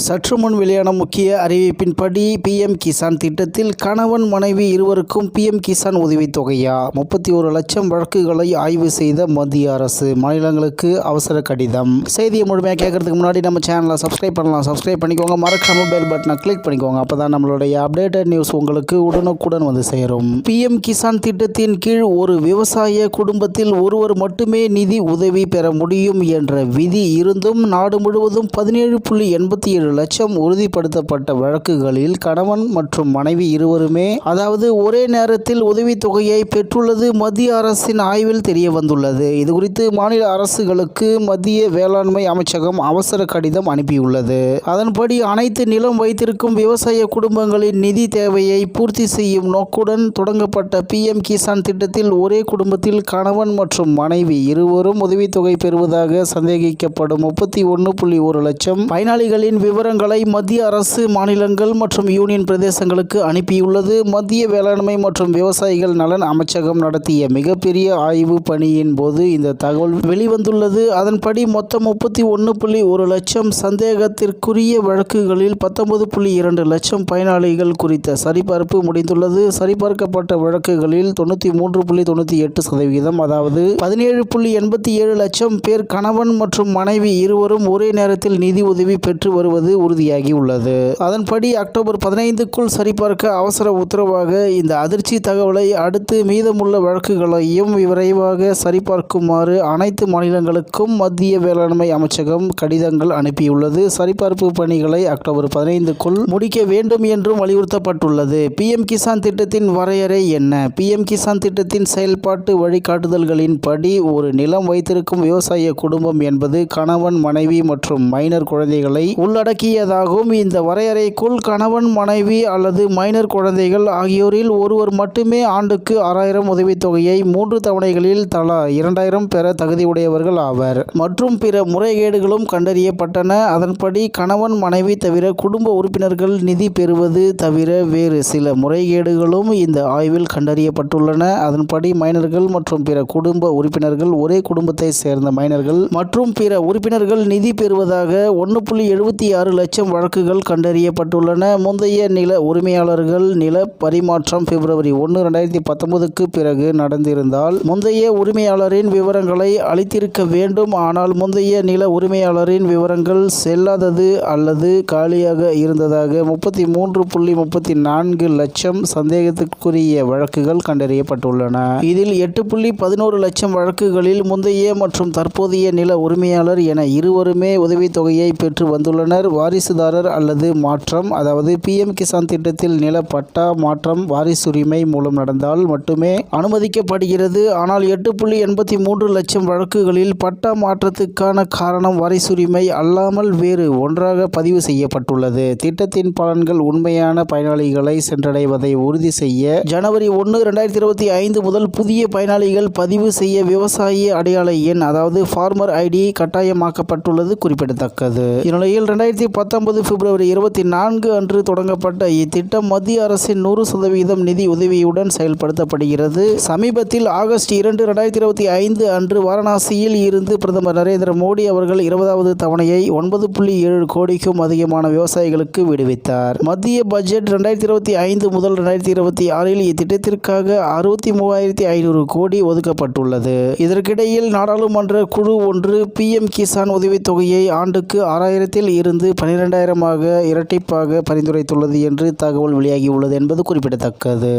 சற்று முன் வெளியான முக்கிய அறிவிப்பின்படி பிஎம் கிசான் திட்டத்தில் கணவன் மனைவி இருவருக்கும் பிஎம் கிசான் உதவித்தொகையா 31 லட்சம் வழக்குகளை ஆய்வு செய்த மத்திய அரசு. மாநிலங்களுக்கு அவசர கடிதம். செய்தியை முழுமையாக கேட்கறதுக்கு முன்னாடி நம்ம சேனலை சப்ஸ்கிரைப் பண்ணலாம். சப்ஸ்கிரைப் பண்ணிக்கோங்க. மறக்காம பெல் பட்டனை கிளிக் பண்ணிக்கோங்க. அப்பதான் நம்மளுடைய அப்டேட்டட் நியூஸ் உங்களுக்கு உடனுக்குடன் வந்து சேரும். பிஎம் கிசான் திட்டத்தின் கீழ் ஒரு விவசாய குடும்பத்தில் ஒருவர் மட்டுமே நிதி உதவி பெற முடியும் என்ற விதி இருந்தும் நாடு முழுவதும் 17.87 லட்சம் உறுதிப்படுத்தப்பட்ட வழக்குகளில் கணவன் மற்றும் மனைவி இருவருமே அதாவது ஒரே நேரத்தில் உதவித்தொகையை பெற்றுள்ளது மத்திய அரசின் ஆய்வில் தெரிய வந்துள்ளது. இதுகுறித்து மாநில அரசுகளுக்கு மத்திய வேளாண்மை அமைச்சகம் அவசர கடிதம் அனுப்பியுள்ளது. அதன்படி அனைத்து நிலம் வைத்திருக்கும் விவசாய குடும்பங்களின் நிதி தேவையை பூர்த்தி செய்யும் நோக்குடன் தொடங்கப்பட்ட பிஎம் கிசான் திட்டத்தில் ஒரே குடும்பத்தில் கணவன் மற்றும் மனைவி இருவரும் உதவித்தொகை பெறுவதாக சந்தேகிக்கப்படும் 31.1 லட்சம் பயனாளிகளின் விவரங்களை மத்திய அரசு மாநிலங்கள் மற்றும் யூனியன் பிரதேசங்களுக்கு அனுப்பியுள்ளது. மத்திய வேளாண்மை மற்றும் விவசாயிகள் நலன் அமைச்சகம் நடத்திய மிகப்பெரிய ஆய்வு பணியின் போது இந்த தகவல் வெளிவந்துள்ளது. அதன்படி மொத்தம் 31.1 லட்சம் சந்தேகத்திற்குரிய வழக்குகளில் 19.2 லட்சம் பயனாளிகள் குறித்த சரிபார்ப்பு முடிந்துள்ளது. சரிபார்க்கப்பட்ட வழக்குகளில் 93.98% அதாவது 17.87 லட்சம் பேர் கணவன் மற்றும் மனைவி இருவரும் ஒரே நேரத்தில் நிதி உதவி பெற்று வருவது உறுதியாகி உள்ளது. அதன்படி அக்டோபர் 15க்குள் சரிபார்க்க அவசர உத்தரவாக இந்த அதிர்ச்சி தகவலை அடுத்து மீதமுள்ள வழக்குகளையும் விரைவாக சரிபார்க்குமாறு அனைத்து மாநிலங்களுக்கும் மத்திய வேளாண்மை அமைச்சகம் கடிதங்கள் அனுப்பியுள்ளது. சரிபார்ப்பு பணிகளை அக்டோபர் 15க்குள் முடிக்க வேண்டும் என்றும் வலியுறுத்தப்பட்டுள்ளது. பிஎம் கிசான் திட்டத்தின் வரையறை என்ன? பிஎம் கிசான் திட்டத்தின் செயல்பாட்டு வழிகாட்டுதல்களின் படி ஒரு நிலம் வைத்திருக்கும் விவசாய குடும்பம் என்பது கணவன் மனைவி மற்றும் மைனர் குழந்தைகளை உள்ளடக்கியதாகும். இந்த வரையறைக்குள் கணவன் மனைவி அல்லது மைனர் குழந்தைகள் ஆகியோரில் ஒருவர் மட்டுமே ஆண்டுக்கு 6000 உதவித்தொகையை 3 தவணைகளில் தலா 2000 பெற தகுதியுடையவர்கள் ஆவர். மற்றும் பிற முறைகேடுகளும் கண்டறியப்பட்டன. அதன்படி கணவன் மனைவி தவிர குடும்ப உறுப்பினர்கள் நிதி பெறுவது தவிர வேறு சில முறைகேடுகளும் இந்த ஆய்வில் கண்டறியப்பட்டுள்ளன. அதன்படி மைனர்கள் மற்றும் பிற குடும்ப உறுப்பினர்கள் ஒரே குடும்பத்தை சேர்ந்த மைனர்கள் மற்றும் பிற உறுப்பினர்கள் நிதி பெறுவதாக 1.76 லட்சம் வழக்குகள் கண்டறியப்பட்டுள்ளன. முந்தைய நில உரிமையாளர்கள் நில பரிமாற்றம் பிப்ரவரி 1, 2019க்கு பிறகு நடந்திருந்தால் முந்தைய உரிமையாளரின் விவரங்களை அளித்திருக்க வேண்டும். ஆனால் முந்தைய நில உரிமையாளரின் விவரங்கள் செல்லாதது அல்லது காலியாக இருந்ததாக 33.34 லட்சம் சந்தேகத்திற்குரிய வழக்குகள் கண்டறியப்பட்டுள்ளன. இதில் 8.11 லட்சம் வழக்குகளில் முந்தைய மற்றும் தற்போதைய நில உரிமையாளர் என இருவருமே உதவித்தொகையை பெற்று வந்துள்ளனர். வாரிசுதாரர் அல்லது மாற்றம் அதாவது பிஎம் கிசான் திட்டத்தில் நில பட்டா மாற்றம் வாரிசுரிமை மூலம் நடந்தால் மட்டுமே அனுமதிக்கப்படுகிறது. ஆனால் 8.83 லட்சம் வழக்குகளில் பட்டா மாற்றத்துக்கான காரணம் வாரிசுரிமை அல்லாமல் வேறு ஒன்றாக பதிவு செய்யப்பட்டுள்ளது. திட்டத்தின் பலன்கள் உண்மையான பயனாளிகளை சென்றடைவதை உறுதி செய்ய ஜனவரி 1, 2025 முதல் புதிய பயனாளிகள் பதிவு செய்ய விவசாய அடையாள எண் அதாவது ஃபார்மர் ஐடி கட்டாயமாக்கப்பட்டுள்ளது குறிப்பிடத்தக்கது. இந்நிலையில் 2019 பிப்ரவரி 24 அன்று தொடங்கப்பட்ட இத்திட்டம் மத்திய அரசின் 100% நிதி உதவியுடன் செயல்படுத்தப்படுகிறது. சமீபத்தில் ஆகஸ்ட் 2, 2025 அன்று வாரணாசியில் இருந்து பிரதமர் நரேந்திர மோடி அவர்கள் 20வது தவணையை 9.7 கோடிக்கும் அதிகமான விவசாயிகளுக்கு விடுவித்தார். மத்திய பட்ஜெட் 2025 முதல் 2026 இத்திட்டத்திற்காக 63,500 கோடி ஒதுக்கப்பட்டுள்ளது. இதற்கிடையில் நாடாளுமன்ற குழு ஒன்று பிஎம் கிசான் உதவித்தொகையை ஆண்டுக்கு 6000 இருந்து 12,000 இரட்டிப்பாக பரிந்துரைத்துள்ளது என்று தகவல் வெளியாகியுள்ளது என்பது குறிப்பிடத்தக்கது.